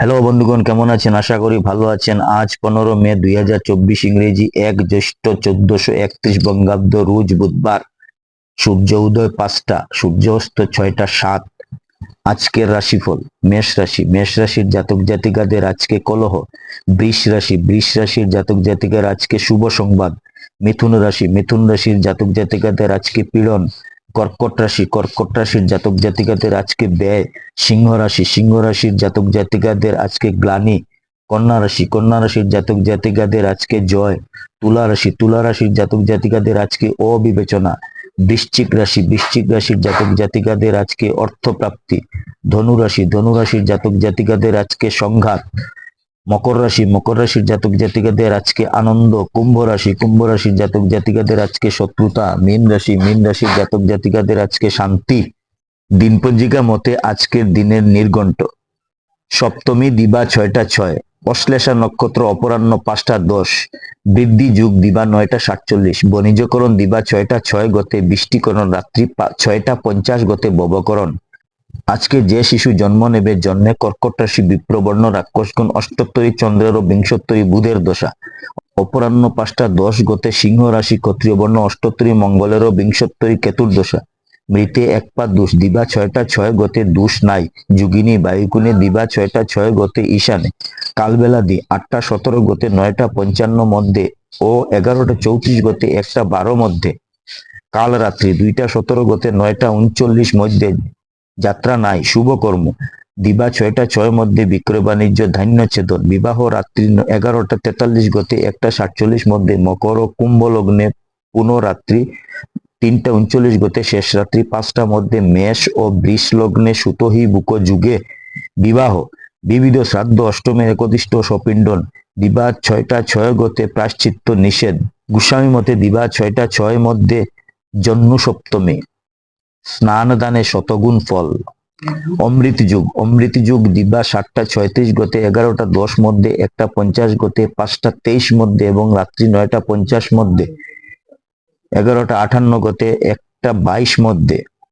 Hello বন্ধুগণ, কেমন আছেন? আশা করি ভালো আছেন। আজ 15 মে 2024, ইংরেজি 1 জ্যৈষ্ঠ 1431 বঙ্গাব্দ, রোজ বুধবার। সূর্য উদয় 5টা, সূর্য অস্ত 6টা 7। আজকের রাশিফল: মেষ রাশি, মেষ রাশির জাতক জাতিকাদের আজকে কলহ। বৃষ রাশি, বৃষ রাশির জাতক জাতিকার আজকে শুভ সংবাদ। মিথুন রাশি, মিথুন রাশির জাতক জাতিকাদের আজকে পীড়ন। কর্কট রাশি, কর্কট রাশির জাতক জাতিকাদের আজকে ব্যয়। সিংহ রাশি, সিংহ রাশির জাতক জাতিকাদের আজকে গ্লানি। কন্যা রাশি, কন্যা রাশির জাতক জাতিকাদের আজকে জয়। তুলা রাশি, তুলা রাশির জাতক জাতিকাদের আজকে অবিবেচনা। বৃশ্চিক রাশি, বৃশ্চিক রাশির জাতক জাতিকাদের আজকে অর্থপ্রাপ্তি। ধনু রাশি, ধনু রাশির জাতক জাতিকাদের আজকে সংঘাত। মকর রাশি, মকর রাশির জাতক জাতিকাদের আজকে আনন্দ। কুম্ভ রাশি, কুম্ভ রাশির জাতক জাতিকাদের আজকে শত্রুতা। মীন রাশি, মীন রাশির জাতক জাতিকাদের আজকে শান্তি। দিন পঞ্জিকা মতে আজকের দিনের নির্ঘণ্ট: সপ্তমী দিবা 6টা 6, অশ্লেষা নক্ষত্র অপরাহ্ন 5টা 10, বৃদ্ধি যুগ দিবা 9টা 47, বণিজকরণ দিবা 6টা 6 গতে, বৃষ্টিকরণ রাত্রি 6টা 50 গতে ববকরণ। আজকে যে শিশু জন্ম নেবে জন্মে কর্কট রাশি বিপ্রবর্ণ রাক্ষসগণ, অষ্টোত্তরী চন্দ্রের ও বিংশোত্তরী বুধের দশা। অপরাহ্ন 5টা 10 গতে সিংহ রাশি ক্ষত্রিয় বর্ণ, অষ্টোত্তরী মঙ্গলের ও বিংশোত্তরী কেতুর দশা। মৃতে একপা দোষ দিবা 6টা 6 গতে, দোষ নাই। যোগিনী বায়ুকুণে দিবা 6টা 6 গতে, ঈশানে। কালবেলা দি 8টা 17 গতে 9টা 55 মধ্যে ও 11টা 34 গতে 1টা 12 মধ্যে। কাল রাত্রি 2টা 17 গতে 9টা 39 মধ্যে। যাত্রা নাই, শুভকর্ম। দিবা 6টা 6 মধ্যে বিক্রয় বাণিজ্য, ধান্য ছেদন। বিবাহ রাত্রি 11টা 43 গতে 1টা 47 মধ্যে। মকর ও কুম্ভ লগ্নে পুনঃরাত্রি 3টা 39 গতে, শেষ রাত্রি 5টা মধ্যে। মেষ ও বৃষ লগ্নে সুতহি বুক যুগে বিবাহ। বিবিধ শ্রাদ্ধ, অষ্টমে একদিষ্ট সপিণ্ডন। দিবা 6টা 6 গতে প্রায়শ্চিত্ত নিষেধ। গোস্বামী মতে দিবা 6টা 6 মধ্যে জন্ম সপ্তমী, স্নান দানে শতগুণ ফল। অমৃত যুগ, অমৃত যুগ দিবা 7টা 36 গতে 11টা 10 মধ্যে, 1টা 50 গতে, 5টা 23 মধ্যে এবং রাত্রি 9টা 50 মধ্যে। 11টা 58 গতে 1টা 22 মধ্যে।